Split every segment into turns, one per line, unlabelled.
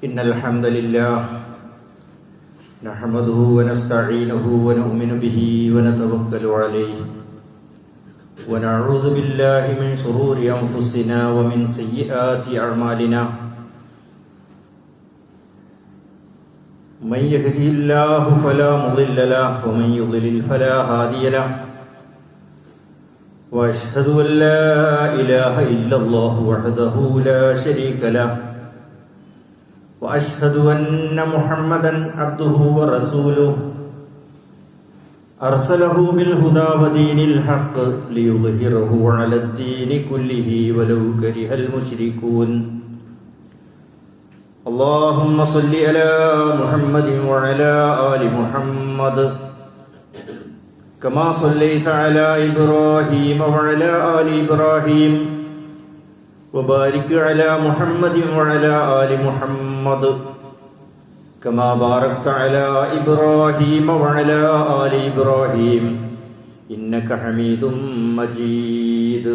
إن الحمد لله نحمده ونستعينه ونؤمن به ونتوكل عليه ونعوذ بالله من شرور أنفسنا ومن سيئات أعمالنا من يهده الله فلا مضل له ومن يضلل فلا هادي له وأشهد أن لا إله إلا الله وحده لا شريك له وأشهد أن محمدا عبده ورسوله أرسله بالهدى ودين الحق ليظهره على الدين كله ولو كره المشركون اللهم صل على محمد وعلى آل محمد كما صليت على إبراهيم وعلى آل إبراهيم وبارك على محمد وعلى آل محمد كما باركت على إبراهيم وعلى آل إبراهيم إنك حميد مجيد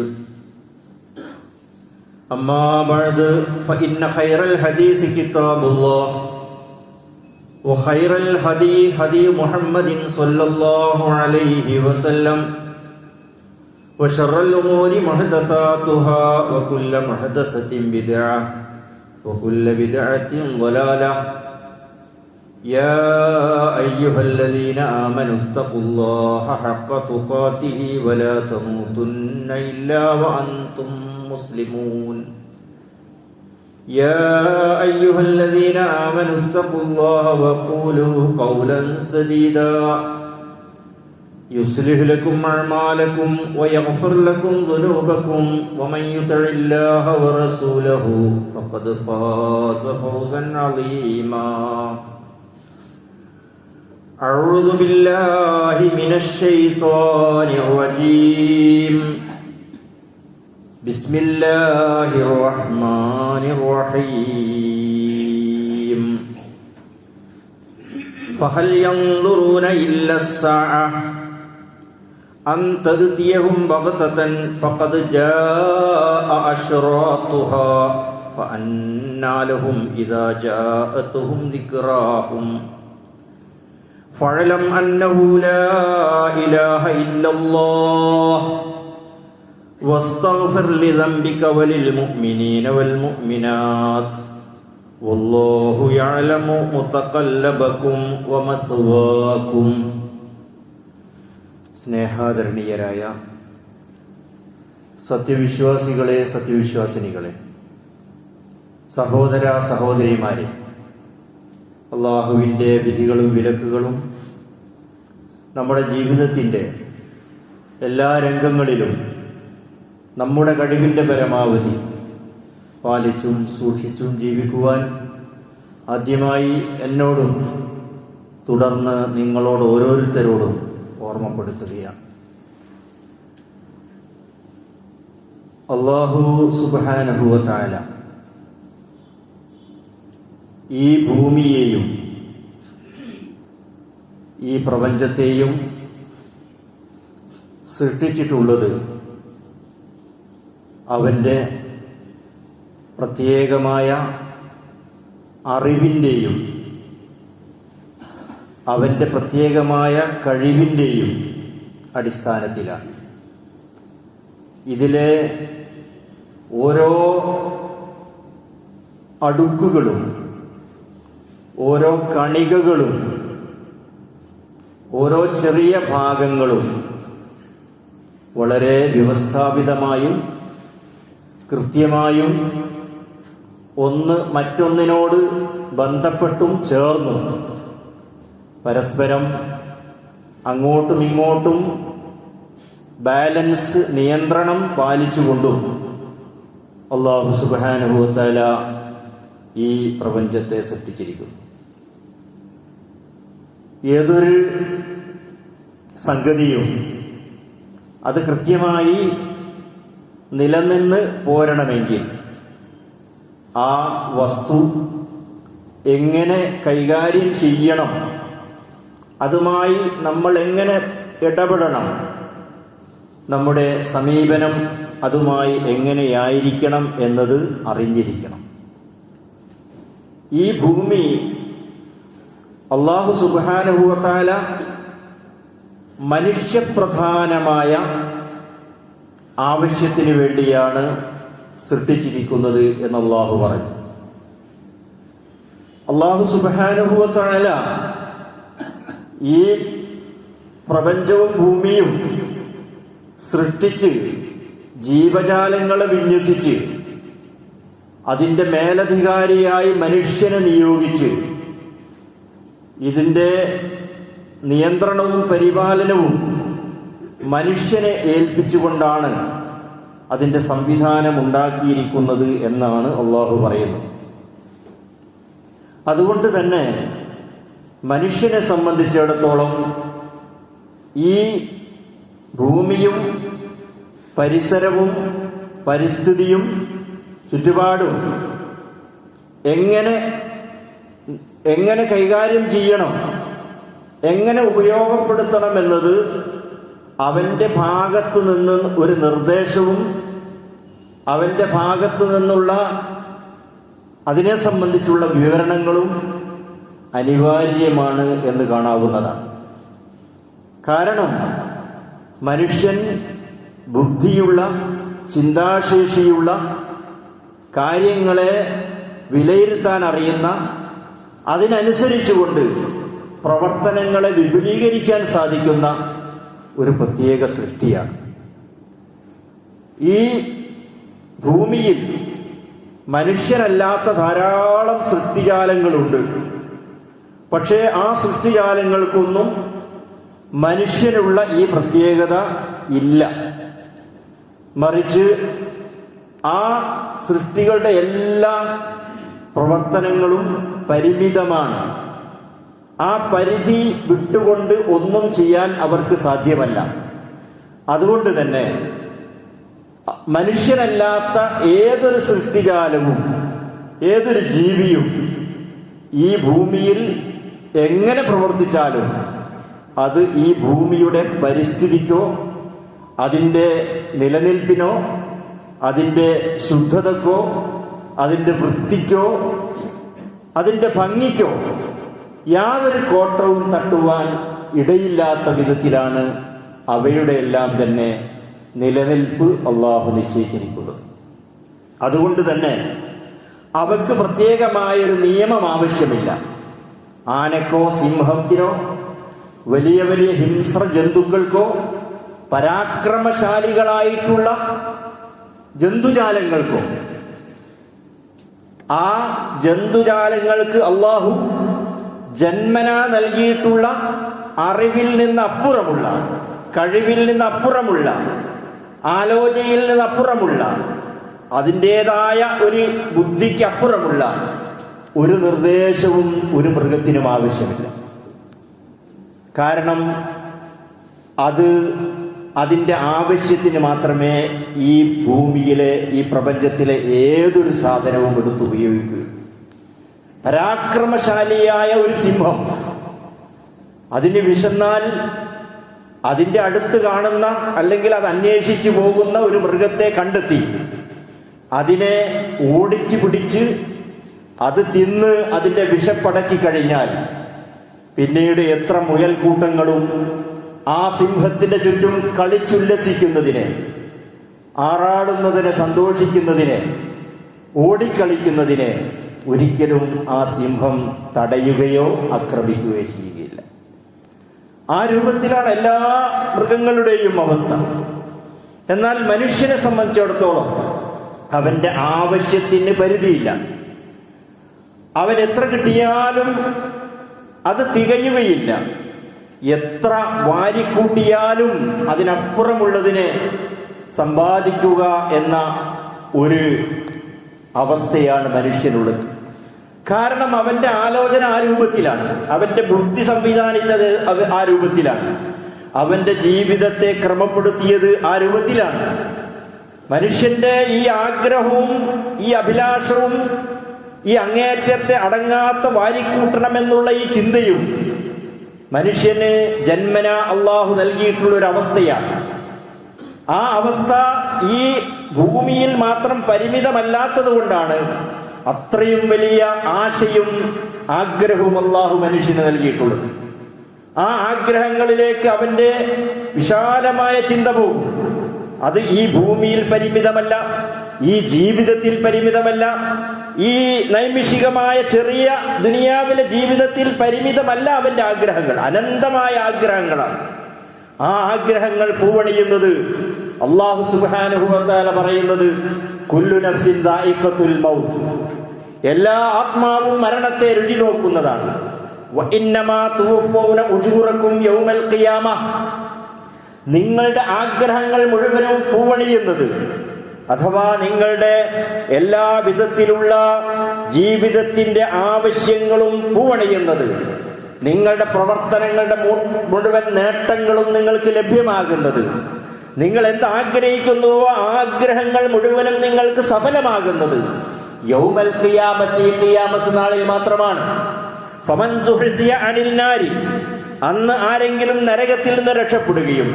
أما بعد فإن خير الحديث كتاب الله وخير الهدي هدي محمد صلى الله عليه وسلم وشر الأمور محدثاتها وكل محدثة بدعة وكل بدعة ضلالة يا أيها الذين آمنوا اتقوا الله حق تقاته ولا تموتن إلا وأنتم مسلمون يا أيها الذين آمنوا اتقوا الله وقولوا قولا سديدا يصلح لكم أعمالكم ويغفر لكم ذنوبكم ومن يطع الله ورسوله فقد فاز فوزا عظيما أعوذ بالله من الشيطان الرجيم بسم الله الرحمن الرحيم فهل ينظرون إلا الساعة أن تأتيهم بغتة فقد جاء أشراطها فأنى لهم إذا جاءتهم ذكراهم فاعلم أنه لا إله إلا الله واستغفر لذنبك وللمؤمنين والمؤمنات والله يعلم متقلبكم ومثواكم. സ്നേഹാദരണീയരായ സത്യവിശ്വാസികളെ, സത്യവിശ്വാസിനികളെ, സഹോദര സഹോദരിമാരെ, അള്ളാഹുവിൻ്റെ വിധികളും വിലക്കുകളും നമ്മുടെ ജീവിതത്തിൻ്റെ എല്ലാ രംഗങ്ങളിലും നമ്മുടെ കഴിവിൻ്റെ പരമാവധി പാലിച്ചും സൂക്ഷിച്ചും ജീവിക്കുവാൻ ആദ്യമായി എന്നോടും തുടർന്ന് നിങ്ങളോട് ഓരോരുത്തരോടും ഓർമ്മപ്പെടുത്തുകയാണ്. അല്ലാഹു സുബ്ഹാനഹു വ തആല ഈ ഭൂമിയെയും ഈ പ്രപഞ്ചത്തെയും സൃഷ്ടിച്ചിട്ടുള്ളത് അവൻ്റെ പ്രത്യേകമായ അറിവിൻ്റെയും അവൻ്റെ പ്രത്യേകമായ കഴിവിൻ്റെയും അടിസ്ഥാനത്തിലാണ്. ഇതിലെ ഓരോ അടുക്കുകളും ഓരോ കണികകളും ഓരോ ചെറിയ ഭാഗങ്ങളും വളരെ വ്യവസ്ഥാപിതമായും കൃത്യമായും ഒന്ന് മറ്റൊന്നിനോട് ബന്ധപ്പെട്ടും ചേർന്നും പരസ്പരം അങ്ങോട്ടും ഇങ്ങോട്ടും ബാലൻസ്, നിയന്ത്രണം പാലിച്ചുകൊണ്ടും അല്ലാഹു സുബ്ഹാനഹു വ തആല ഈ പ്രപഞ്ചത്തെ സൃഷ്ടിച്ചിരിക്കുന്നു. ഏതൊരു സംഗതിയും അത് കൃത്യമായി നിലനിന്ന് പോരണമെങ്കിൽ ആ വസ്തു എങ്ങനെ കൈകാര്യം ചെയ്യണം, അതുമായി നമ്മൾ എങ്ങനെ ഇടപെടണം, നമ്മുടെ സമീപനം അതുമായി എങ്ങനെയായിരിക്കണം എന്നത് അറിഞ്ഞിരിക്കണം. ഈ ഭൂമി അല്ലാഹു സുബ്ഹാനഹു വ തആല മനുഷ്യപ്രധാനമായ ആവശ്യത്തിന് വേണ്ടിയാണ് സൃഷ്ടിച്ചിരിക്കുന്നത് എന്ന് അല്ലാഹു പറഞ്ഞു. അല്ലാഹു സുബ്ഹാനഹു വ തആല ഈ പ്രപഞ്ചവും ഭൂമിയും സൃഷ്ടിച്ച് ജീവജാലങ്ങളെ വിന്യസിച്ച് അതിൻ്റെ മേലധികാരിയായി മനുഷ്യനെ നിയോഗിച്ച് ഇതിൻ്റെ നിയന്ത്രണവും പരിപാലനവും മനുഷ്യനെ ഏൽപ്പിച്ചുകൊണ്ടാണ് അതിൻ്റെ സംവിധാനം ഉണ്ടാക്കിയിരിക്കുന്നത് എന്നാണ് അല്ലാഹു പറയുന്നത്. അതുകൊണ്ട് തന്നെ മനുഷ്യനെ സംബന്ധിച്ചിടത്തോളം ഈ ഭൂമിയും പരിസരവും പരിസ്ഥിതിയും ചുറ്റുപാടും എങ്ങനെ കൈകാര്യം ചെയ്യണം, എങ്ങനെ ഉപയോഗപ്പെടുത്തണം എന്നത് അവൻ്റെ ഭാഗത്തു നിന്ന് ഒരു നിർദ്ദേശവും അവൻ്റെ ഭാഗത്തു നിന്നുള്ള അതിനെ സംബന്ധിച്ചുള്ള വിവരണങ്ങളും അനിവാര്യമാണ് എന്ന് കാണാവുന്നതാണ്. കാരണം മനുഷ്യൻ ബുദ്ധിയുള്ള, ചിന്താശേഷിയുള്ള, കാര്യങ്ങളെ വിലയിരുത്താൻ അറിയുന്ന, അതിനനുസരിച്ചുകൊണ്ട് പ്രവർത്തനങ്ങളെ വിപുലീകരിക്കാൻ സാധിക്കുന്ന ഒരു പ്രത്യേക സൃഷ്ടിയാണ്. ഈ ഭൂമിയിൽ മനുഷ്യരല്ലാത്ത ധാരാളം സൃഷ്ടിജാലങ്ങളുണ്ട്. പക്ഷേ ആ സൃഷ്ടിജാലങ്ങൾക്കൊന്നും മനുഷ്യനുള്ള ഈ പ്രത്യേകത ഇല്ല. മറിച്ച് ആ സൃഷ്ടികളുടെ എല്ലാ പ്രവർത്തനങ്ങളും പരിമിതമാണ്. ആ പരിധി വിട്ടുകൊണ്ട് ഒന്നും ചെയ്യാൻ അവർക്ക് സാധ്യമല്ല. അതുകൊണ്ട് തന്നെ മനുഷ്യനല്ലാത്ത ഏതൊരു സൃഷ്ടിജാലവും ഏതൊരു ജീവിയും ഈ ഭൂമിയിൽ എങ്ങനെ പ്രവർത്തിച്ചാലും അത് ഈ ഭൂമിയുടെ പരിസ്ഥിതിക്കോ അതിൻ്റെ നിലനിൽപ്പിനോ അതിൻ്റെ ശുദ്ധതക്കോ അതിൻ്റെ വൃത്തിക്കോ അതിൻ്റെ ഭംഗിക്കോ യാതൊരു കോട്ടവും തട്ടുവാൻ ഇടയില്ലാത്ത വിധത്തിലാണ് അവയുടെ എല്ലാം തന്നെ നിലനിൽപ്പ് അല്ലാഹു നിശ്ചയിച്ചിരിക്കുന്നത്. അതുകൊണ്ട് തന്നെ അവയ്ക്ക് പ്രത്യേകമായൊരു നിയമം ആവശ്യമില്ല. ആനക്കോ സിംഹത്തിനോ വലിയ വലിയ ഹിംസ്ര ജന്തുക്കൾക്കോ പരാക്രമശാലികളായിട്ടുള്ള ജന്തുജാലങ്ങൾക്കോ ആ ജന്തുജാലങ്ങൾക്ക് അല്ലാഹു ജന്മനാ നൽകിയിട്ടുള്ള അറിവിൽ നിന്നപ്പുറമുള്ള, കഴിവിൽ നിന്നപ്പുറമുള്ള, ആലോചനയിൽ നിന്നപ്പുറമുള്ള, അതിൻ്റെതായ ഒരു ബുദ്ധിക്കപ്പുറമുള്ള ഒരു നിർദ്ദേശവും ഒരു മൃഗത്തിനും ആവശ്യമില്ല. കാരണം അത് അതിൻ്റെ ആവശ്യത്തിന് മാത്രമേ ഈ ഭൂമിയിലെ, ഈ പ്രപഞ്ചത്തിലെ ഏതൊരു സാധനവും എടുത്ത് ഉപയോഗിക്കൂ. പരാക്രമശാലിയായ ഒരു സിംഹം അതിന് വിശന്നാൽ അതിൻ്റെ അടുത്ത് കാണുന്ന അല്ലെങ്കിൽ അത് അന്വേഷിച്ചു പോകുന്ന ഒരു മൃഗത്തെ കണ്ടെത്തി അതിനെ ഓടിച്ചു പിടിച്ച് അത് തിന്ന് അതിൻ്റെ വിശപ്പടക്കി കഴിഞ്ഞാൽ പിന്നീട് എത്ര മുയൽക്കൂട്ടങ്ങളും ആ സിംഹത്തിന്റെ ചുറ്റും കളിച്ചുല്ലസിക്കുന്നതിന്, ആറാടുന്നതിന്, സന്തോഷിക്കുന്നതിന്, ഓടിക്കളിക്കുന്നതിന് ഒരിക്കലും ആ സിംഹം തടയുകയോ ആക്രമിക്കുകയോ ചെയ്യുകയില്ല. ആ രൂപത്തിലാണ് എല്ലാ മൃഗങ്ങളുടെയും അവസ്ഥ. എന്നാൽ മനുഷ്യനെ സംബന്ധിച്ചിടത്തോളം അവന്റെ ആവശ്യത്തിന് പരിധിയില്ല. അവൻ എത്ര കിട്ടിയാലും അത് തികയുകയില്ല. എത്ര വാരിക്കൂട്ടിയാലും അതിനപ്പുറമുള്ളതിനെ സമ്പാദിക്കുക എന്ന ഒരു അവസ്ഥയാണ് മനുഷ്യനുള്ളത്. കാരണം അവന്റെ ആലോചന ആ രൂപത്തിലാണ്, അവന്റെ ബുദ്ധി സംവിധാനിച്ചത് ആ രൂപത്തിലാണ്, അവന്റെ ജീവിതത്തെ ക്രമപ്പെടുത്തിയത് ആ രൂപത്തിലാണ്. മനുഷ്യന്റെ ഈ ആഗ്രഹവും ഈ അഭിലാഷവും ഈ അങ്ങേയറ്റത്തെ അടങ്ങാത്ത വാരിക്കൂട്ടണമെന്നുള്ള ഈ ചിന്തയും മനുഷ്യന് ജന്മന അള്ളാഹു നൽകിയിട്ടുള്ള ഒരു അവസ്ഥയാണ്. ആ അവസ്ഥ ഈ ഭൂമിയിൽ മാത്രം പരിമിതമല്ലാത്തത് കൊണ്ടാണ് അത്രയും വലിയ ആശയും ആഗ്രഹവും അള്ളാഹു മനുഷ്യന് നൽകിയിട്ടുള്ളത്. ആ ആഗ്രഹങ്ങളിലേക്ക് അവന്റെ വിശാലമായ ചിന്ത പോകും. അത് ഈ ഭൂമിയിൽ പരിമിതമല്ല, ഈ ജീവിതത്തിൽ പരിമിതമല്ല, ഈ നൈമിഷികമായ ചെറിയ ദുനിയാവിലെ ജീവിതത്തിൽ പരിമിതമല്ല. അവന്റെ ആഗ്രഹങ്ങൾ അനന്തമായ ആഗ്രഹങ്ങളാണ്. ആ ആഗ്രഹങ്ങൾ പൂവണിയുന്നത് അല്ലാഹു സുബ്ഹാനഹു വ തആല പറയുന്നത് കുല്ലു നഫ്സിൻ ദായിഖത്തുൽ മൗത്ത്, എല്ലാ ആത്മാവും മരണത്തെ രുചി നോക്കുന്നതാണ്. വ ഇന്നമാ തുവഫൗന ഉജൂറക്കും യൗമൽ ഖിയാമ, നിങ്ങളുടെ ആഗ്രഹങ്ങൾ മുഴുവനും പൂവണിയുന്നത് അഥവാ നിങ്ങളുടെ എല്ലാ വിധത്തിലുള്ള ജീവിതത്തിന്റെ ആവശ്യങ്ങളും പൂവണിയുന്നത്, നിങ്ങളുടെ പ്രവർത്തനങ്ങളുടെ മുഴുവൻ നേട്ടങ്ങളും നിങ്ങൾക്ക് ലഭ്യമാകുന്നത്, നിങ്ങൾ എന്ത് ആഗ്രഹിക്കുന്നുവോ ആഗ്രഹങ്ങൾ മുഴുവനും നിങ്ങൾക്ക് സഫലമാകുന്നത് യൗമൽ ഖിയാമത്തി, ഖിയാമത്ത് നാളിൽ മാത്രമാണ്. ഫമൻ സുഹ്സിയ അനിൽ നാരി, അന്ന് ആരെങ്കിലും നരകത്തിൽ നിന്ന് രക്ഷപ്പെടുകയും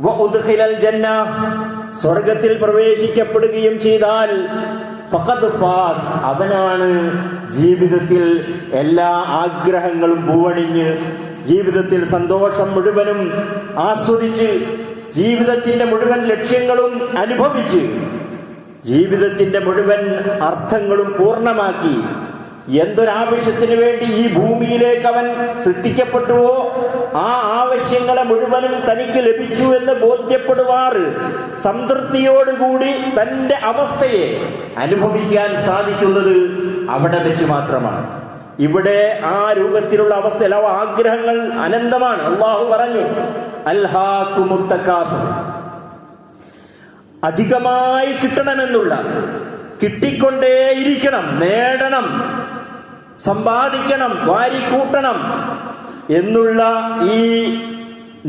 വ ഉദ്ഖിലൽ ജന്ന, സ്വർഗത്തിൽ പ്രവേശിക്കപ്പെടുകയും ചെയ്താൽ ഫഖദ് ഫാസ്, അവനാണ് ജീവിതത്തിൽ എല്ലാ ആഗ്രഹങ്ങളും പൂവണിഞ്ഞ് ജീവിതത്തിൽ സന്തോഷം മുഴുവനും ആസ്വദിച്ച് ജീവിതത്തിന്റെ മുഴുവൻ ലക്ഷ്യങ്ങളും അനുഭവിച്ച് ജീവിതത്തിന്റെ മുഴുവൻ അർത്ഥങ്ങളും പൂർണ്ണമാക്കി എന്തൊരാവശ്യത്തിന് വേണ്ടി ഈ ഭൂമിയിലേക്ക് അവൻ സൃഷ്ടിക്കപ്പെട്ടുവോ ആ ആവശ്യങ്ങളെ മുഴുവനും തനിക്ക് ലഭിച്ചു എന്ന് ബോധ്യപ്പെടുവാറ് സംതൃപ്തിയോടുകൂടി തന്റെ അവസ്ഥയെ അനുഭവിക്കാൻ സാധിക്കുന്നത് അവിടെ വെച്ച് മാത്രമാണ്. ഇവിടെ ആ രൂപത്തിലുള്ള അവസ്ഥയിൽ ആഗ്രഹങ്ങൾ അനന്തമാണ്. അല്ലാഹു പറഞ്ഞു അൽഹാകുമുത് തകാസുർ, അധികമായി കിട്ടണമെന്നുള്ള, കിട്ടിക്കൊണ്ടേയിരിക്കണം, നേടണം, സമ്പാദിക്കണം, വാരിക്കൂട്ടണം എന്നുള്ള ഈ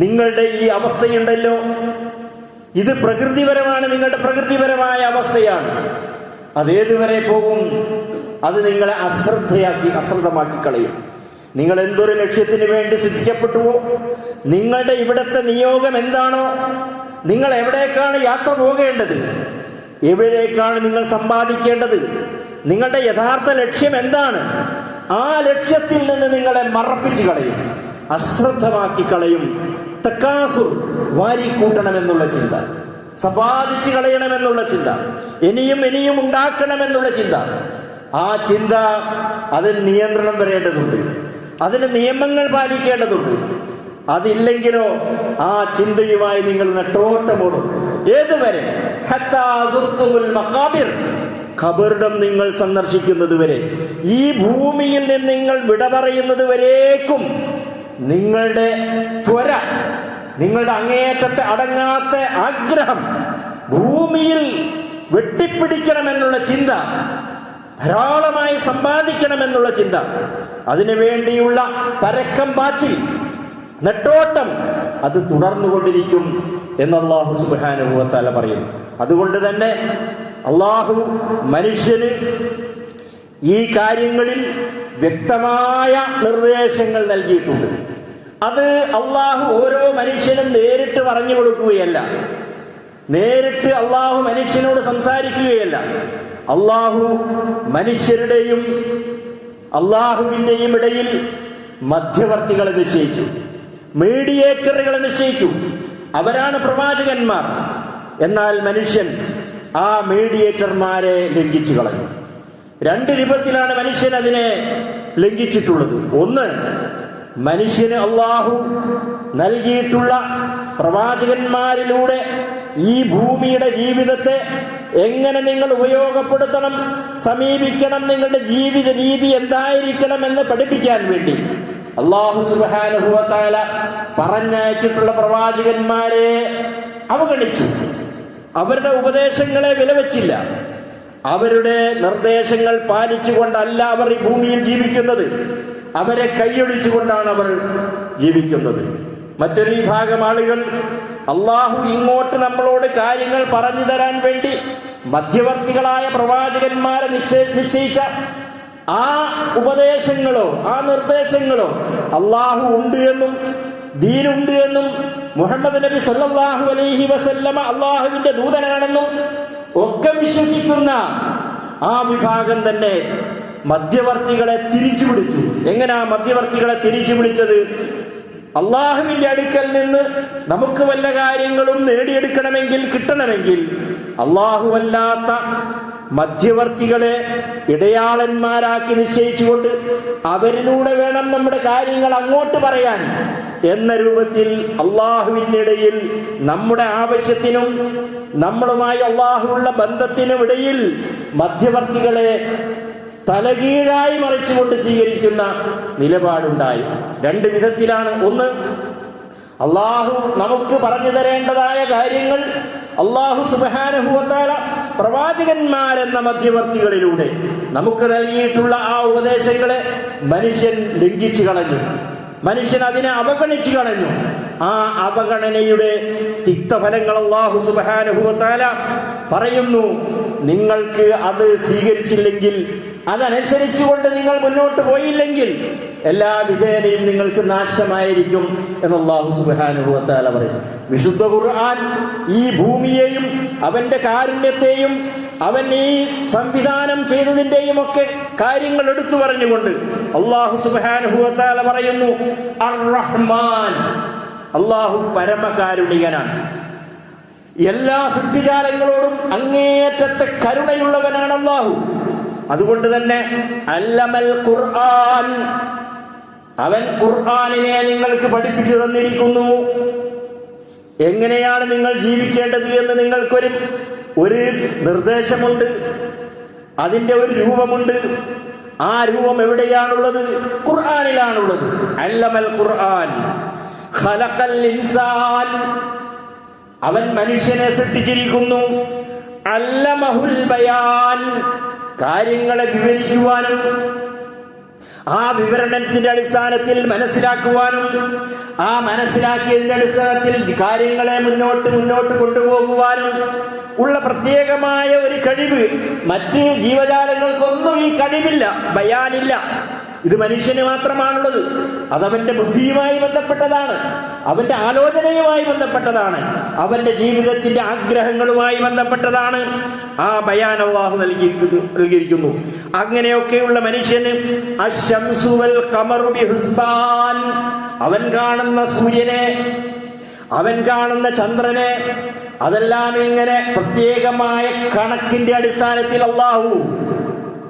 നിങ്ങളുടെ ഈ അവസ്ഥയുണ്ടല്ലോ, ഇത് പ്രകൃതിപരമാണ്, നിങ്ങളുടെ പ്രകൃതിപരമായ അവസ്ഥയാണ്. അതേതുവരെ പോകും? അത് നിങ്ങളെ അശ്രദ്ധമാക്കി കളയും. നിങ്ങൾ എന്തൊരു ലക്ഷ്യത്തിന് വേണ്ടി സൃഷ്ടിക്കപ്പെട്ടുവോ, നിങ്ങളുടെ ഇവിടത്തെ നിയോഗം എന്താണോ, നിങ്ങൾ എവിടേക്കാണ് യാത്ര പോകേണ്ടത്, എവിടേക്കാണ് നിങ്ങൾ സമ്പാദിക്കേണ്ടത്, നിങ്ങളുടെ യഥാർത്ഥ ലക്ഷ്യം എന്താണ്, ആ ലക്ഷ്യത്തിൽ നിന്ന് നിങ്ങളെ മറപ്പിച്ചു കളയും, അശ്രദ്ധമാക്കി കളയും. തക്കാസുർ, വാരിക്കൂട്ടണമെന്നുള്ള ചിന്ത, സമ്പാദിച്ചു കളയണമെന്നുള്ള ചിന്ത, ഇനിയും ഇനിയും ഉണ്ടാക്കണമെന്നുള്ള ചിന്ത, ആ ചിന്ത അതിന് നിയന്ത്രണം വരേണ്ടതുണ്ട്, അതിന് നിയമങ്ങൾ പാലിക്കേണ്ടതുണ്ട്. അതില്ലെങ്കിലോ ആ ചിന്തയുമായി നിങ്ങൾ നെട്ടോട്ടമോടും. ഏതുവരെ? ഖബറിടം നിങ്ങൾ സന്ദർശിക്കുന്നത് വരെ, ഈ ഭൂമിയിൽ നിന്ന് നിങ്ങൾ വിട പറയുന്നത് വരേക്കും നിങ്ങളുടെ ത്വര, നിങ്ങളുടെ അങ്ങേയറ്റത്തെ അടങ്ങാത്ത ആഗ്രഹം ഭൂമിയിൽ വെട്ടിപ്പിടിക്കണമെന്നുള്ള ചിന്ത, ധാരാളമായി സമ്പാദിക്കണമെന്നുള്ള ചിന്ത, അതിനു വേണ്ടിയുള്ള പരക്കം പാച്ചിൽ, നെട്ടോട്ടം, അത് തുടർന്നുകൊണ്ടിരിക്കും എന്ന് അല്ലാഹു സുബ്ഹാനഹു വ തആല പറയുന്നു. അതുകൊണ്ട് തന്നെ അല്ലാഹു മനുഷ്യന് ഈ കാര്യങ്ങളിൽ വ്യക്തമായ നിർദ്ദേശങ്ങൾ നൽകിയിട്ടുണ്ട്. അത് അല്ലാഹു ഓരോ മനുഷ്യനും നേരിട്ട് പറഞ്ഞു കൊടുക്കുകയല്ല, നേരിട്ട് അല്ലാഹു മനുഷ്യനോട് സംസാരിക്കുകയല്ല. അല്ലാഹു മനുഷ്യരുടെയും അല്ലാഹുവിന്റെയും ഇടയിൽ മധ്യവർത്തികളെ നിശ്ചയിച്ചു, മീഡിയേറ്ററുകളെ നിശ്ചയിച്ചു. അവരാണ് പ്രവാചകന്മാർ. എന്നാൽ മനുഷ്യൻ ആ മീഡിയേറ്റർമാരെ ലംഘിച്ചു കളഞ്ഞു. രണ്ട് രൂപത്തിലാണ് മനുഷ്യൻ അതിനെ ലംഘിച്ചിട്ടുള്ളത്. ഒന്ന്, മനുഷ്യന് അല്ലാഹു നൽകിയിട്ടുള്ള പ്രവാചകന്മാരിലൂടെ ഈ ഭൂമിയുടെ ജീവിതത്തെ എങ്ങനെ നിങ്ങൾ ഉപയോഗപ്പെടുത്തണം, സമീപിക്കണം, നിങ്ങളുടെ ജീവിത രീതി എന്തായിരിക്കണം എന്ന് പഠിപ്പിക്കാൻ വേണ്ടി അല്ലാഹു സുബ്ഹാനഹു വ തആല പറഞ്ഞയച്ചിട്ടുള്ള പ്രവാചകന്മാരെ അവഗണിച്ചു. അവരുടെ ഉപദേശങ്ങളെ വിലവച്ചില്ല. അവരുടെ നിർദ്ദേശങ്ങൾ പാലിച്ചുകൊണ്ടല്ല അവർ ഈ ഭൂമിയിൽ ജീവിക്കുന്നത്, അവരെ കൈയൊഴിച്ചുകൊണ്ടാണ് അവർ ജീവിക്കുന്നത്. മറ്റൊരു വിഭാഗം ആളുകൾ അല്ലാഹു ഇങ്ങോട്ട് നമ്മളോട് കാര്യങ്ങൾ പറഞ്ഞു തരാൻ വേണ്ടി മധ്യവർത്തികളായ പ്രവാചകന്മാരെ നിശ്ചയിച്ച ആ ഉപദേശങ്ങളോ ആ നിർദ്ദേശങ്ങളോ അല്ലാഹു ഉണ്ട് എന്നും ദീനുണ്ട് എന്നും മുഹമ്മദ് നബി സല്ലല്ലാഹു അലൈഹി വസല്ലമ അല്ലാഹുവിന്റെ ദൂതനാണെന്നും ഒക്കെ വിശ്വസിക്കുന്ന ആ വിഭാഗം തന്നെ മധ്യവർത്തികളെ തിരിച്ചു വിളിച്ചു. എങ്ങനെയാ മധ്യവർത്തികളെ തിരിച്ചു വിളിച്ചത്? അള്ളാഹുവിന്റെ അടുക്കൽ നിന്ന് നമുക്ക് വല്ല കാര്യങ്ങളും നേടിയെടുക്കണമെങ്കിൽ, കിട്ടണമെങ്കിൽ അള്ളാഹുവല്ലാത്ത മധ്യവർത്തികളെ ഇടയാളന്മാരാക്കി നിശ്ചയിച്ചുകൊണ്ട് അവരിലൂടെ വേണം നമ്മുടെ കാര്യങ്ങൾ അങ്ങോട്ട് പറയാൻ എന്ന രൂപത്തിൽ അള്ളാഹുവിന്റെ ഇടയിൽ നമ്മുടെ ആവശ്യത്തിനും നമ്മളുമായി അള്ളാഹുവുള്ള ബന്ധത്തിനും ഇടയിൽ മധ്യവർത്തികളെ തലകീഴായി മറിച്ചുകൊണ്ട് സ്വീകരിക്കുന്ന നിലപാടുണ്ടായി. രണ്ട് വിധത്തിലാണ്. ഒന്ന്, അള്ളാഹു നമുക്ക് പറഞ്ഞു തരേണ്ടതായ കാര്യങ്ങൾ അള്ളാഹു സുബ്ഹാനഹു വ തആല പ്രവാചകന്മാരെന്ന മധ്യവർത്തികളിലൂടെ നമുക്ക് നൽകിയിട്ടുള്ള ആ ഉപദേശങ്ങളെ മനുഷ്യൻ ലംഘിച്ചു കളഞ്ഞു, മനുഷ്യൻ അതിനെ അവഗണിച്ചു കളഞ്ഞു. ആ അവഗണനയുടെ തിക്തഫലങ്ങൾ അല്ലാഹു സുബ്ഹാനഹു വ തആല പറയുന്നു. നിങ്ങൾക്ക് അത് സ്വീകരിച്ചില്ലെങ്കിൽ, അതനുസരിച്ചുകൊണ്ട് നിങ്ങൾ മുന്നോട്ട് പോയില്ലെങ്കിൽ എല്ലാ വിധേനയും നിങ്ങൾക്ക് നാശമായിരിക്കും എന്ന് അല്ലാഹു സുബ്ഹാനഹു വ തആല പറയുന്നു. വിശുദ്ധ ഖുർആൻ ഈ ഭൂമിയെയും അവന്റെ കാരുണ്യത്തെയും അവൻ ഈ സംവിധാനം ചെയ്തതിന്റെയും ഒക്കെ കാര്യങ്ങൾ എടുത്തു പറഞ്ഞുകൊണ്ട് അല്ലാഹു സുബ്ഹാനഹു വ തആല പറയുന്നു, അർ-റഹ്മാൻ, അല്ലാഹു പരമകാരുണികനാണ്. എല്ലാ സൃഷ്ടിജാലങ്ങളോടും അങ്ങേയറ്റത്തെ കരുണയുള്ളവനാണ് അല്ലാഹു. അതുകൊണ്ട് തന്നെ അല്ലമൽ ഖുർആൻ, അവൻ ഖുർആനിനെ നിങ്ങൾക്ക് പഠിപ്പിച്ചു തന്നിരിക്കുന്നു. എങ്ങനെയാണ് നിങ്ങൾ ജീവിക്കേണ്ടത് എന്ന് നിങ്ങൾക്കൊരു നിർദ്ദേശമുണ്ട്, അതിന്റെ ഒരു രൂപമുണ്ട്. ആ രൂപം എവിടെയാണുള്ളത്? ഖുർആനിലാണുള്ളത്. അല്ലമൽ ഖുർആൻ ഖലഖൽ ഇൻസാൻ, അവൻ മനുഷ്യനെ സൃഷ്ടിച്ചിരിക്കുന്നു. അല്ലമഹുൽ ബയാൻ, കാര്യങ്ങളെ വിവരിക്കുവാനും ആ വിവരണത്തിന്റെ അടിസ്ഥാനത്തിൽ മനസ്സിലാക്കുവാനും ആ മനസ്സിലാക്കിയതിന്റെ അടിസ്ഥാനത്തിൽ കാര്യങ്ങളെ മുന്നോട്ട് കൊണ്ടുപോകുവാനും ഉള്ള പ്രത്യേകമായ ഒരു കഴിവ് മറ്റ് ജീവജാലങ്ങൾക്കൊന്നും ഈ കഴിവില്ല, ബയാനില്ല. ഇത് മനുഷ്യന് മാത്രമാണുള്ളത്. അതവന്റെ ബുദ്ധിയുമായി ബന്ധപ്പെട്ടതാണ്, അവന്റെ ആലോചനയുമായി ബന്ധപ്പെട്ടതാണ്, അവന്റെ ജീവിതത്തിന്റെ ആഗ്രഹങ്ങളുമായി ബന്ധപ്പെട്ടതാണ്. ആ ബയാൻ അല്ലാഹു നൽകിയിരിക്കുന്നു. അങ്ങനെയൊക്കെയുള്ള മനുഷ്യന് അശ്ശംസു വൽ ഖമറു ബിഹുസ്ബാൻ, അവൻ കാണുന്ന സൂര്യനെ, അവൻ കാണുന്ന ചന്ദ്രനെ, അതെല്ലാം ഇങ്ങനെ പ്രത്യേകമായ കണക്കിന്റെ അടിസ്ഥാനത്തിൽ അല്ലാഹു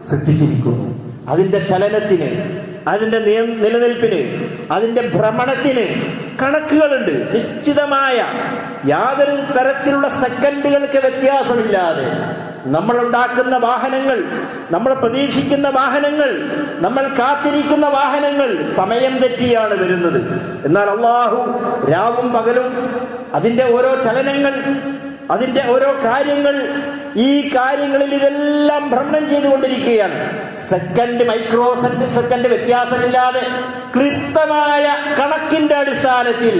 സൃഷ്ടിച്ചിരിക്കുന്നു. അതിന്റെ ചലനത്തിന്, അതിന്റെ നിലനിൽപ്പിന്, അതിന്റെ ഭ്രമണത്തിന് കണക്കുകളുണ്ട്. നിശ്ചിതമായ യാതൊരു തരത്തിലുള്ള സെക്കൻഡുകൾക്ക് വ്യത്യാസമില്ലാതെ നമ്മൾ ഉണ്ടാക്കുന്ന വാഹനങ്ങൾ, നമ്മൾ പ്രതീക്ഷിക്കുന്ന വാഹനങ്ങൾ, നമ്മൾ കാത്തിരിക്കുന്ന വാഹനങ്ങൾ സമയം തെറ്റിയാണ് വരുന്നത്. എന്നാൽ അല്ലാഹു രാവും പകലും അതിന്റെ ഓരോ ചലനങ്ങൾ, അതിന്റെ ഓരോ കാര്യങ്ങൾ, ഈ കാര്യങ്ങളിൽ ഇതെല്ലാം ഭ്രമണം ചെയ്തുകൊണ്ടിരിക്കുകയാണ്. സെക്കൻഡ്, മൈക്രോ സെക്കൻഡ് വ്യത്യാസമില്ലാതെ ക്ലിപ്തമായ കണക്കിന്റെ അടിസ്ഥാനത്തിൽ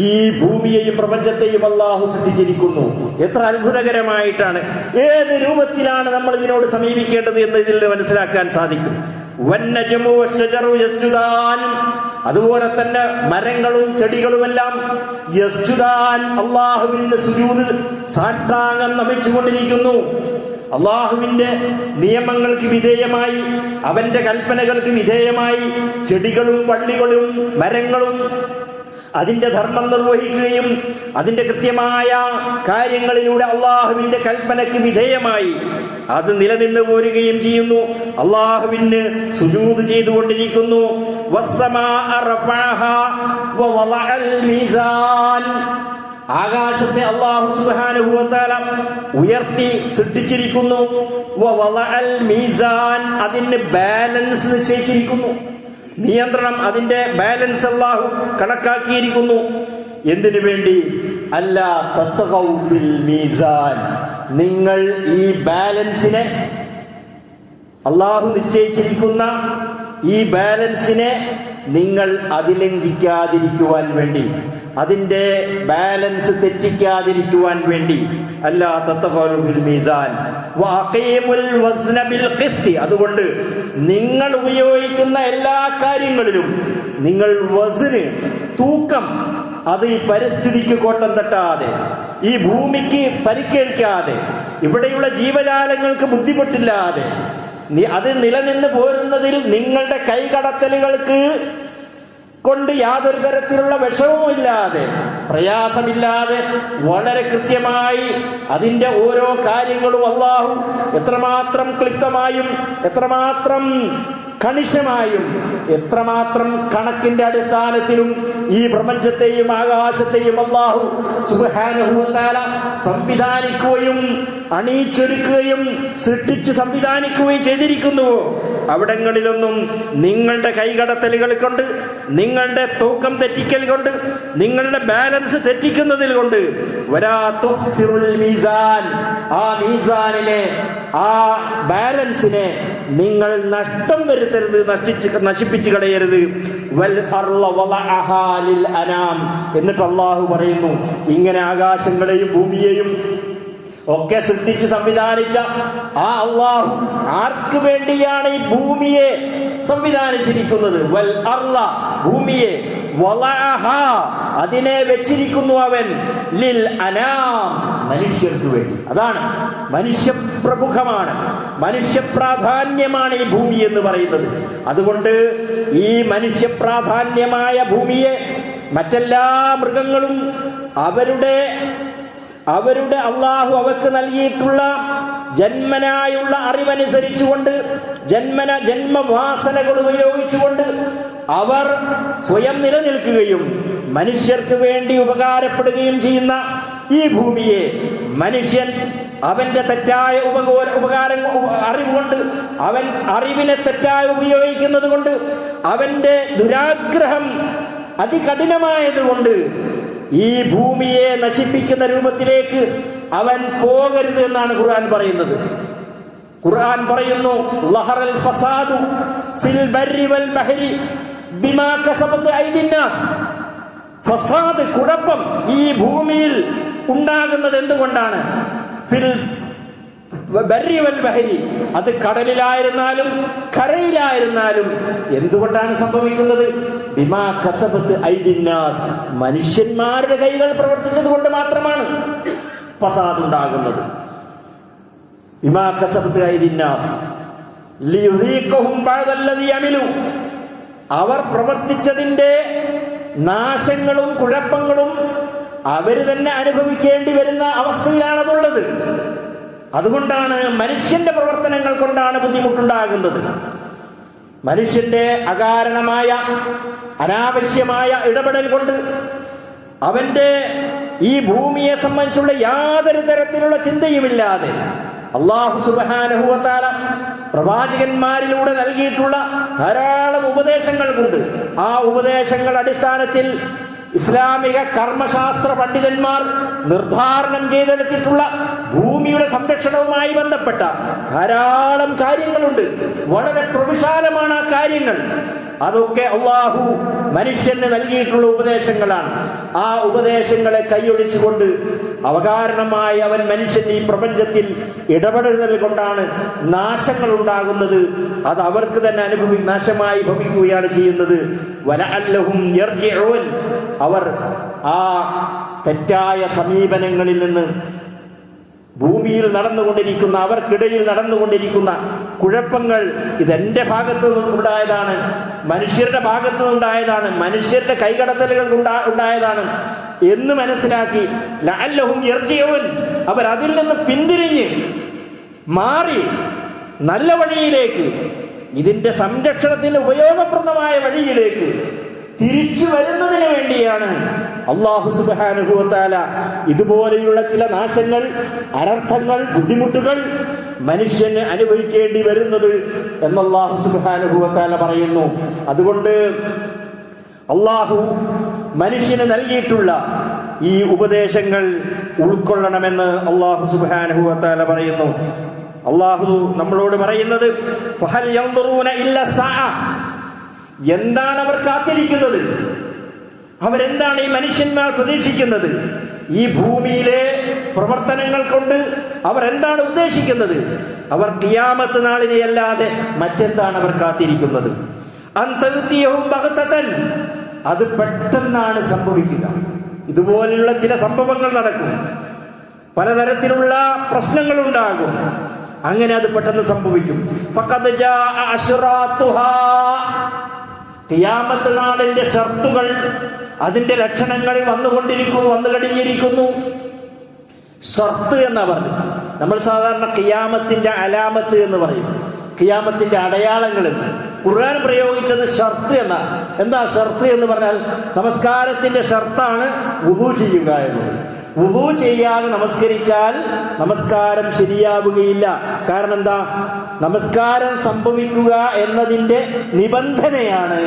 ഈ ഭൂമിയെയും പ്രപഞ്ചത്തെയും അല്ലാഹു സൃഷ്ടിച്ചിരിക്കുന്നു. എത്ര അത്ഭുതകരമായിട്ടാണ്! ഏത് രൂപത്തിലാണ് നമ്മൾ ഇതിനോട് സമീപിക്കേണ്ടത് എന്ന് ഇതിൽ മനസ്സിലാക്കാൻ സാധിക്കും. വന്നജ്മു വശജറു യസ്ജുദാൻ, അതുപോലെ തന്നെ മരങ്ങളും ചെടികളുമെല്ലാം യസ്ജുദാൻ, അല്ലാഹുവിന്റെ സുജൂദ്, സാഷ്ടാംഗം നമിച്ചുകൊണ്ടിരിക്കുന്നു. അല്ലാഹുവിന്റെ നിയമങ്ങൾക്ക് വിധേയമായി, അവന്റെ കൽപ്പനകൾക്ക് വിധേയമായി ചെടികളും വള്ളികളും മരങ്ങളും അതിന്റെ ധർമ്മം നിർവഹിക്കുകയും അതിന്റെ കൃത്യമായ കാര്യങ്ങളിലൂടെ അള്ളാഹുവിന്റെ കൽപ്പനയ്ക്ക് വിധേയമായി അത് നിലനിന്ന് പോരുകയും ചെയ്യുന്നു. അള്ളാഹുവിന് സുജൂദ് ചെയ്തുകൊണ്ടിരിക്കുന്നു. ആകാശത്തെ അല്ലാഹു സുബ്ഹാനഹു വ തആല ഉയർത്തി സൃഷ്ടിച്ചിരിക്കുന്നു. വവളഅൽ മീസാൻ, അതിന് ബാലൻസ് നിശ്ചയിച്ചിരിക്കുന്നു. നിയന്ത്രണം, അതിന്റെ ബാലൻസ് അല്ലാഹു കണക്കാക്കിയിരിക്കുന്നു. എന്തിനു വേണ്ടി? അല്ലാ തത്ഗൗ ഫിൽ മീസാൻ, നിങ്ങൾ ഈ ബാലൻസിനെ, അല്ലാഹു നിശ്ചയിച്ചിരിക്കുന്ന ഈ ബാലൻസിനെ നിങ്ങൾ അതിലംഘിക്കാതിരിക്കുവാൻ വേണ്ടി, അതിന്റെ ബാലൻസ് തെറ്റിക്കാതിരിക്കുവാൻ വേണ്ടി. അല്ലാ തത്ഗൗ ഫിൽ മീസാൻ വഅഖീമുൽ വസ്ന ബിൽ ഖിസ്തി, അതുകൊണ്ട് നിങ്ങൾ ഉപയോഗിക്കുന്ന എല്ലാ കാര്യങ്ങളിലും നിങ്ങൾ വസ്ന്, തൂക്കം, അത് ഈ പരിസ്ഥിതിക്ക് കോട്ടം തട്ടാതെ, ഈ ഭൂമിക്ക് പരിക്കേൽക്കാതെ, ഇവിടെയുള്ള ജീവജാലങ്ങൾക്ക് ബുദ്ധിമുട്ടില്ലാതെ അത് നിലനിന്ന് പോരുന്നതിൽ നിങ്ങളുടെ കൈകടത്തലുകൾക്ക് കൊണ്ട് യാതൊരു തരത്തിലുള്ള വിഷമവുമില്ലാതെ, പ്രയാസമില്ലാതെ വളരെ കൃത്യമായി അതിൻ്റെ ഓരോ കാര്യങ്ങളും അല്ലാഹു എത്രമാത്രം ക്ലിപ്തമായും എത്രമാത്രം കണിശമായും എത്രമാത്രം കണക്കിന്റെ അടിസ്ഥാനത്തിലും ഈ പ്രപഞ്ചത്തെയും ആകാശത്തെയും അല്ലാഹു സുബ്ഹാനഹു വ തആല സംവിധാനിക്കുകയും അണിയിച്ചൊരുക്കുകയും സൃഷ്ടിച്ച് സംവിധാനിക്കുകയും ചെയ്തിരിക്കുന്നുവോ അവിടങ്ങളിലൊന്നും നിങ്ങളുടെ കൈകടത്തലുകൾ കൊണ്ട്, നിങ്ങളുടെ തൂക്കം തെറ്റിക്കൽ കൊണ്ട്, നിങ്ങളുടെ ബാലൻസ് തെറ്റിക്കുന്നതിൽ കൊണ്ട് വലാ തുഖ്സിറുൽ മീസാൻ, ആ മീസാനിനെ, ആ ബാലൻസിനെ നിങ്ങൾ നഷ്ടം വരുത്തരുത്, നശിപ്പിച്ചു കളയരുത്. വൽ അർള വളഅഹാ ലിൽ അനാം, എന്നിട്ട് അല്ലാഹു പറയുന്നു, ഇങ്ങനെ ആകാശങ്ങളെയും ഭൂമിയെയും ഒക്കെ സൃഷ്ടിച്ച് സംവിധാനിച്ച ആ അല്ലാഹു ആർക്ക് വേണ്ടിയാണ് ഈ ഭൂമിയെ സംവിധാനിച്ചിരിക്കുന്നത്? വൽ അർള, ഭൂമിയെ, വളഅഹാ, അതിനെ വെച്ചിരിക്കുന്നു അവൻ, ലിൽ അനാം, മനുഷ്യർക്ക് വേണ്ടി. അതാണ് മനുഷ്യപ്രമുഖമാണ്, മനുഷ്യപ്രാധാന്യമാണ് ഈ ഭൂമി എന്ന് പറയുന്നത്. അതുകൊണ്ട് ഈ മനുഷ്യപ്രാധാന്യമായ ഭൂമിയെ മറ്റെല്ലാ മൃഗങ്ങളും അവരുടെ അള്ളാഹു അവർക്ക് നൽകിയിട്ടുള്ള ജന്മനായുള്ള അറിവനുസരിച്ചുകൊണ്ട്, ജന്മവാസനകൾ ഉപയോഗിച്ചുകൊണ്ട് അവർ സ്വയം നിലനിൽക്കുകയും മനുഷ്യർക്ക് വേണ്ടി ഉപകാരപ്പെടുകയും ചെയ്യുന്ന ഈ ഭൂമിയെ മനുഷ്യൻ അവന്റെ തെറ്റായ അറിവുകൊണ്ട്, അവൻ അറിവിനെ തെറ്റായി ഉപയോഗിക്കുന്നത് കൊണ്ട്, അവന്റെ ദുരാഗ്രഹം അതികഠിനമായതുകൊണ്ട് ഈ ഭൂമിയെ നശിപ്പിക്കുന്ന രൂപത്തിലേക്ക് അവൻ പോകരുത് എന്നാണ് ഖുർആൻ പറയുന്നത്. ഖുർആൻ പറയുന്നു, ലഹറൽ ഫസാദു ഫിൽ ബർരി വൽ ബഹരി ബിമാ കസബത് ഐദിൻ നാസ്. ഫസാദ്, കുഴപ്പം ഈ ഭൂമിയിൽ ഉണ്ടാകുന്നത് എന്തുകൊണ്ടാണ്? ഫിൽ ബർരി വൽ ബഹരി, അത് കടലിലായിരുന്നാലും കരയിലായിരുന്നാലും എന്തുകൊണ്ടാണ് സംഭവിക്കുന്നത്? ബിമാ കസബത്ത് ഐദിൻ നാസ്, മനുഷ്യന്മാരുടെ കൈകൾ പ്രവർത്തിച്ചത് കൊണ്ട് മാത്രമാണ് ഫസാദ് ഉണ്ടാകുന്നത്. ബിമാ കസബത്ത് ഐദിൻ നാസ് ലിയുദീഖുഹും ബഅദല്ലദീ അമിലു, അവർ പ്രവർത്തിച്ചതിന്റെ നാശങ്ങളും കുഴപ്പങ്ങളും അവര് തന്നെ അനുഭവിക്കേണ്ടി വരുന്ന അവസ്ഥയിലാണതുള്ളത്. അതുകൊണ്ടാണ് മനുഷ്യന്റെ പ്രവർത്തനങ്ങൾ കൊണ്ടാണ് ബുദ്ധിമുട്ടുണ്ടാകുന്നത്. മനുഷ്യന്റെ അകാരണമായ അനാവശ്യമായ ഇടപെടൽ കൊണ്ട് അവന്റെ ഈ ഭൂമിയെ സംബന്ധിച്ചുള്ള യാതൊരു തരത്തിലുള്ള ചിന്തയുമില്ലാതെ അല്ലാഹു സുബ്ഹാനഹു വ തആല പ്രവാചകന്മാരിലൂടെ നൽകിയിട്ടുള്ള ധാരാളം ഉപദേശങ്ങൾ കൊണ്ട്, ആ ഉപദേശങ്ങൾ അടിസ്ഥാനത്തിൽ ഇസ്ലാമിക കർമ്മശാസ്ത്ര പണ്ഡിതന്മാർ നിർദ്ധാരണം ചെയ്തെടുത്തിട്ടുള്ള ഭൂമിയുടെ സംരക്ഷണവുമായി ബന്ധപ്പെട്ട ധാരാളം കാര്യങ്ങളുണ്ട്. വളരെ പ്രവിശാലമാണ് ആ കാര്യങ്ങൾ. അതൊക്കെ അല്ലാഹു മനുഷ്യന് നൽകിയിട്ടുള്ള ഉപദേശങ്ങളാണ്. ആ ഉപദേശങ്ങളെ കൈയൊഴിച്ചുകൊണ്ട് അവകാരണമായി അവൻ മനുഷ്യന്റെ ഈ പ്രപഞ്ചത്തിൽ ഇടപെടുന്നത് കൊണ്ടാണ് നാശങ്ങൾ ഉണ്ടാകുന്നത്. അത് അവർക്ക് തന്നെ നാശമായി ഭവിക്കുകയാണ് ചെയ്യുന്നത്. വലഅല്ലഹും യർജിഊൻ, അവർ ആ തെറ്റായ സമീപനങ്ങളിൽ നിന്ന്, ഭൂമിയിൽ നടന്നുകൊണ്ടിരിക്കുന്ന, അവർക്കിടയിൽ നടന്നുകൊണ്ടിരിക്കുന്ന കുഴപ്പങ്ങൾ ഇതെന്റെ ഭാഗത്തു നിന്നുണ്ടായതാണ്, മനുഷ്യരുടെ ഭാഗത്തു നിന്നുണ്ടായതാണ്, മനുഷ്യരുടെ കൈകടത്തലുകൾ ഉണ്ടായതാണ് എന്ന് മനസ്സിലാക്കി ലഅല്ലഹും യർജിഊൻ, അവർ അതിൽ നിന്ന് പിന്തിരിഞ്ഞ് മാറി നല്ല വഴിയിലേക്ക്, ഇതിന്റെ സംരക്ഷണത്തിന് ഉപയോഗപ്രദമായ വഴിയിലേക്ക് തിരിച്ചു വരുന്നതിന് വേണ്ടിയാണ് അല്ലാഹു സുബ്ഹാനഹു വ തആല ഇതുപോലെയുള്ള ചില നാശങ്ങൾ, അനർത്ഥങ്ങൾ, ബുദ്ധിമുട്ടുകൾ മനുഷ്യന് അനുഭവിക്കേണ്ടി വരുന്നത് എന്ന് അല്ലാഹു സുബ്ഹാനഹു വ തആല പറയുന്നു. അതുകൊണ്ട് അല്ലാഹു മനുഷ്യന് നൽകിയിട്ടുള്ള ഈ ഉപദേശങ്ങൾ ഉൾക്കൊള്ളണമെന്ന് അല്ലാഹു സുബ്ഹാനഹു വ തആല പറയുന്നു. അല്ലാഹു നമ്മളോട് പറയുന്നത്, ഫഹൽ യൻദുറൂന ഇല്ലാ സഅ, എന്താണ് അവർ കാത്തിരിക്കുന്നത്? അവരെന്താണ് ഈ മനുഷ്യന്മാർ പ്രതീക്ഷിക്കുന്നത്? ഈ ഭൂമിയിലെ പ്രവർത്തനങ്ങൾ കൊണ്ട് അവർ എന്താണ് ഉദ്ദേശിക്കുന്നത്? അവർ ഖിയാമത്ത് നാളിനെ അല്ലാതെ മറ്റെന്താണ് അവർ കാത്തിരിക്കുന്നത്? അൻതഅതിയഹും ബഗ്തതൻ, അത് പെട്ടെന്നാണ് സംഭവിക്കുക. ഇതുപോലെയുള്ള ചില സംഭവങ്ങൾ നടക്കും. പലതരത്തിലുള്ള പ്രശ്നങ്ങളുണ്ടാകും. അങ്ങനെ അത് പെട്ടെന്ന് സംഭവിക്കും. ഫഖദ് ജാഅ അശ്റാത്തുഹാ, ഖിയാമത്ത് നാളിന്റെ ഷർത്തുകൾ, അതിന്റെ ലക്ഷണങ്ങൾ വന്നു കഴിഞ്ഞിരിക്കുന്നു. ഷർത്ത് എന്നാ പറഞ്ഞു. നമ്മൾ സാധാരണ ഖിയാമത്തിന്റെ അലാമത്ത് എന്ന് പറയും, ഖിയാമത്തിന്റെ അടയാളങ്ങൾ എന്ന്. ഖുർആൻ പ്രയോഗിച്ചത് ഷർത്ത് എന്നാണ്. എന്താ ഷർത്ത് എന്ന് പറഞ്ഞാൽ നമസ്കാരത്തിന്റെ ഷർത്താണ് വുദൂ ചെയ്യുക എന്നത്. വുദൂ ചെയ്യാതെ നമസ്കരിച്ചാൽ നമസ്കാരം ശരിയാവുകയില്ല. കാരണം എന്താ? നമസ്കാരം സംഭവിക്കുക എന്നതിന്റെ നിബന്ധനയാണ്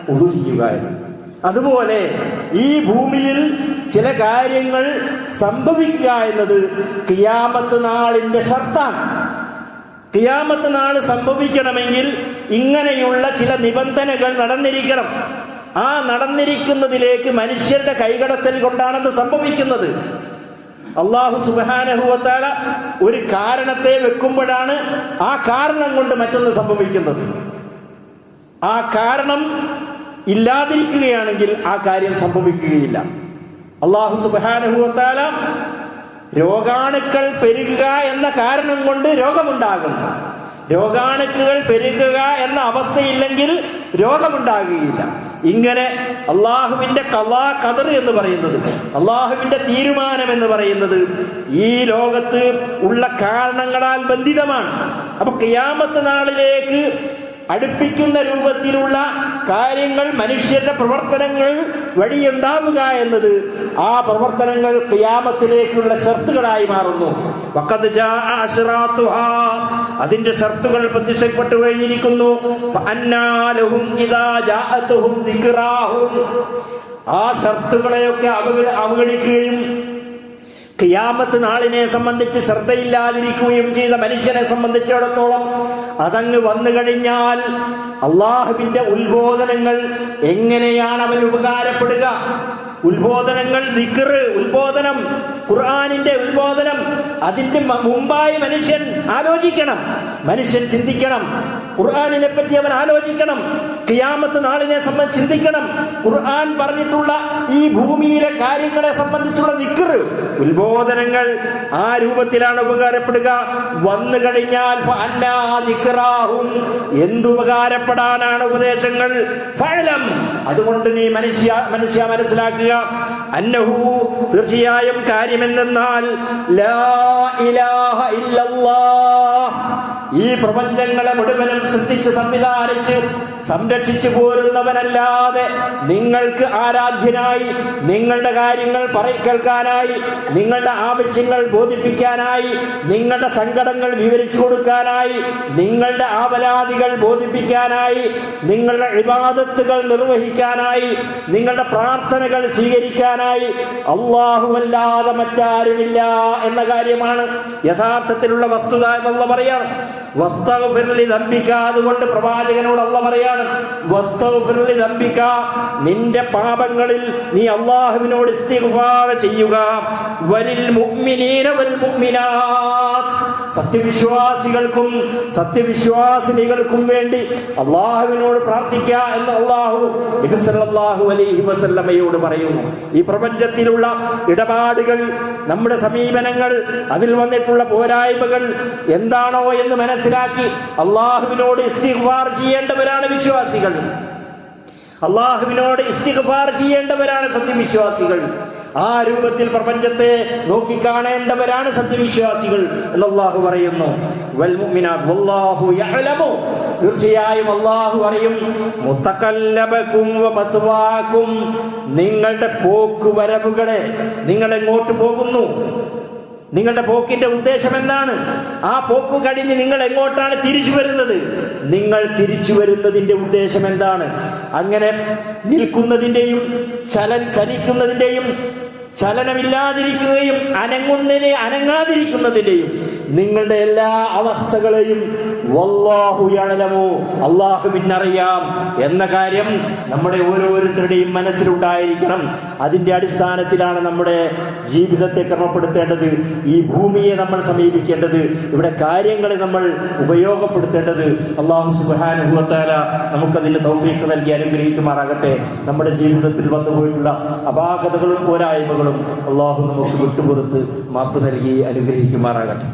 വുദൂ ചെയ്യുക എന്ന്. അതുപോലെ ഈ ഭൂമിയിൽ ചില കാര്യങ്ങൾ സംഭവിക്കുക എന്നത് ഖിയാമത്ത് നാളിന്റെ ഷർത്താണ്. ഖിയാമത്ത് നാൾ സംഭവിക്കണമെങ്കിൽ ഇങ്ങനെയുള്ള ചില നിബന്ധനകൾ നടന്നിരിക്കണം. ആ നടന്നിരിക്കുന്നതിലേക്ക് മനുഷ്യരുടെ കൈകടത്തൽ കൊണ്ടാണത് സംഭവിക്കുന്നത്. അല്ലാഹു സുബ്ഹാനഹു വ തആല ഒരു കാരണത്തെ വെക്കുമ്പോഴാണ് ആ കാരണം കൊണ്ട് മറ്റൊന്ന് സംഭവിക്കുന്നത്. ആ കാരണം ഇല്ലാതിരിക്കുകയാണെങ്കിൽ ആ കാര്യം സംഭവിക്കുകയില്ല. അല്ലാഹു സുബ്ഹാനഹു വ തആല രോഗാണുക്കൾ പെരുകുക എന്ന കാരണം കൊണ്ട് രോഗമുണ്ടാകുന്നു. രോഗാണുക്കൾ പെരുകുക എന്ന അവസ്ഥയില്ലെങ്കിൽ രോഗമുണ്ടാകുകയില്ല. ഇങ്ങനെ അള്ളാഹുവിന്റെ ഖളാ ഖദർ എന്ന് പറയുന്നത്, അള്ളാഹുവിന്റെ തീരുമാനം എന്ന് പറയുന്നത് ഈ ലോകത്ത് ഉള്ള കാരണങ്ങളാൽ ബന്ധിതമാണ്. അപ്പൊ ഖിയാമത്ത് നാളിലേക്ക് അടുപ്പിക്കുന്ന രൂപത്തിലുള്ള കാര്യങ്ങൾ മനുഷ്യരുടെ പ്രവർത്തനങ്ങൾ വഴിയുണ്ടാവുക എന്നത് ആ പ്രവർത്തനങ്ങൾ ഖിയാമത്തിലേക്കുള്ള ഷർത്തുകളായി മാറുന്നു. വഖദ് ജാഅ അശ്റാത്തുഹാ, അതിന്റെ ഷർത്തുകൾ പ്രത്യക്ഷപ്പെട്ടു കഴിഞ്ഞിരിക്കുന്നു. ഫഅന്നാ ലഹും ഇദാ ജാഅതുഹും ദിക്റാഹും, ആ ഷർത്തുകളെയൊക്കെ അവഗണിക്കുകയും ഖിയാമത്ത് നാളിനെ സംബന്ധിച്ച് ശ്രദ്ധയില്ലാതിരിക്കുകയും ചെയ്ത മനുഷ്യനെ സംബന്ധിച്ചിടത്തോളം അതങ്ങ് വന്നു കഴിഞ്ഞാൽ അള്ളാഹുവിന്റെ ഉത്ബോധനങ്ങൾ എങ്ങനെയാണ് അവൻ ഉപകാരപ്പെടുക? ഉത്ബോധനങ്ങൾ, ദിക്ർ, ഉത്ബോധനം, ഖുർആനിന്റെ ഉത്ബോധനം, അതിന്റെ മുമ്പായി മനുഷ്യൻ ആലോചിക്കണം, മനുഷ്യൻ ചിന്തിക്കണം. ഖുർആനിനെ പറ്റി അവൻ ആലോചിക്കണം, ഖിയാമത്ത് നാളിനെ സംബന്ധിച്ച് ചിന്തിക്കണം. ഖുർആൻ പറഞ്ഞിട്ടുള്ള ഈ ഭൂമിയിലെ കാര്യങ്ങളെ സംബന്ധിച്ചുള്ള ദിക്ർ, ഉത്ബോധനങ്ങൾ ആ രൂപത്തിലാണ് ഉപകാരപ്പെടുക. വന്നു കഴിഞ്ഞാൽ എന്തുപകാരപ്പെടാനാണ് ഉപദേശങ്ങൾ? ഫഅലം, അതുകൊണ്ട് നീ മനുഷ്യ മനസ്സിലാക്കുക, അന്നഹു, തീർച്ചയായും കാര്യമെന്തെന്നാൽ ലാ ഇലാഹ ഇല്ലല്ലാഹ്, ഈ പ്രപഞ്ചങ്ങളെ മുഴുവനും സൃഷ്ടിച്ച് സംവിധാനിച്ച് സംരക്ഷിച്ചു പോരുന്നവനല്ലാതെ നിങ്ങൾക്ക് ആരാധ്യനായി, നിങ്ങളുടെ കാര്യങ്ങൾ കേൾക്കാനായി, നിങ്ങളുടെ ആവശ്യങ്ങൾ ബോധിപ്പിക്കാനായി, നിങ്ങളുടെ സങ്കടങ്ങൾ വിവരിച്ചു കൊടുക്കാനായി, നിങ്ങളുടെ ആവലാദികൾ ബോധിപ്പിക്കാനായി, നിങ്ങളുടെ ഇബാദത്തുകൾ നിർവഹിക്കാനായി, നിങ്ങളുടെ പ്രാർത്ഥനകൾ സ്വീകരിക്കാനായി അല്ലാഹുവല്ലാതെ മറ്റാരുമില്ല എന്ന കാര്യമാണ് യഥാർത്ഥത്തിലുള്ള വസ്തുത എന്നുള്ള പറയാണ്. വസ്തഗ്ഫിർ ലിദംബിക, അതുകൊണ്ട് പ്രവാചകനോട് അല്ലാഹു പറയാണ്, വസ്തഗ്ഫിർ ലിദംബിക, നിന്റെ പാപങ്ങളിൽ നീ അല്ലാഹുവിനോട് ഇസ്തിഗ്ഫാർ ചെയ്യുക. വലിൽ മുഅ്മിനീന വൽ മുഅ്മിനാത്ത്, സത്യവിശ്വാസികൾക്കും സത്യവിശ്വാസിനികൾക്കും വേണ്ടി അല്ലാഹുവിനോട് പ്രാർത്ഥിക്കുക എന്ന് അല്ലാഹു നബി സല്ലല്ലാഹു അലൈഹി വസല്ലമയോട് പറയുന്നു. ഈ പ്രപഞ്ചത്തിലുള്ള ഇടപാടുകൾ, നമ്മുടെ സമീപനങ്ങൾ, അതിൽ വന്നിട്ടുള്ള പോരായ്മകൾ എന്താണോ എന്ന് മനസ്സിലാക്കി അല്ലാഹുവിനോട് ഇസ്തിഗ്ഫാർ ചെയ്യേണ്ടവരാണ് വിശ്വാസികൾ. അല്ലാഹുവിനോട് ഇസ്തിഗ്ഫാർ ചെയ്യേണ്ടവരാണ് സത്യവിശ്വാസികൾ. ആ രൂപത്തിൽ പ്രപഞ്ചത്തെ നോക്കിക്കാണേണ്ടവരാണ് സത്യവിശ്വാസികൾ എന്ന് അല്ലാഹു പറയുന്നു. വൽ മുഅ്മിനാത്ത് വല്ലാഹു യഅലമു, തീർച്ചയായും അല്ലാഹു അറിയും. മുതകല്ലബകും വമസ്വാകും, നിങ്ങളുടെ പോക്കുവരവുകളെ, നിങ്ങൾ എങ്ങോട്ട് പോകുന്നു, നിങ്ങളുടെ പോക്കിന്റെ ഉദ്ദേശം എന്താണ്? ആ പോക്ക് കഴിഞ്ഞ് നിങ്ങൾ എങ്ങോട്ടാണ് തിരിച്ചു വരുന്നത്? നിങ്ങൾ തിരിച്ചു വരുന്നതിന്റെ ഉദ്ദേശം എന്താണ്? അങ്ങനെ നിൽക്കുന്നതിന്റെയും ചലിക്കുന്നതിന്റെയും ചലനമില്ലാതിരിക്കുകയും അനങ്ങാതിരിക്കുന്നതിന്റെയും നിങ്ങളുടെ എല്ലാ അവസ്ഥകളെയും വല്ലാഹു യഅലമു, അല്ലാഹുവിനറിയാം എന്ന കാര്യം നമ്മുടെ ഓരോരുത്തരുടെയും മനസ്സിലുണ്ടായിരിക്കണം. അതിന്റെ അടിസ്ഥാനത്തിലാണ് നമ്മുടെ ജീവിതത്തെ ക്രമപ്പെടുത്തേണ്ടത്, ഈ ഭൂമിയെ നമ്മൾ സമീപിക്കേണ്ടത്, ഇവിടെ കാര്യങ്ങളെ നമ്മൾ ഉപയോഗപ്പെടുത്തേണ്ടത്. അല്ലാഹു സുബ്ഹാനഹു വ തആല നമുക്കതിന് തൗഫീഖ് നൽകി അനുഗ്രഹിക്കുമാറാകട്ടെ. നമ്മുടെ ജീവിതത്തിൽ വന്നുപോയിട്ടുള്ള അപാകതകളും പോരായ്മകളും അല്ലാഹു നമുക്ക് വിട്ടുപുറത്ത് മാപ്പ് നൽകി അനുഗ്രഹിക്കുമാറാകട്ടെ.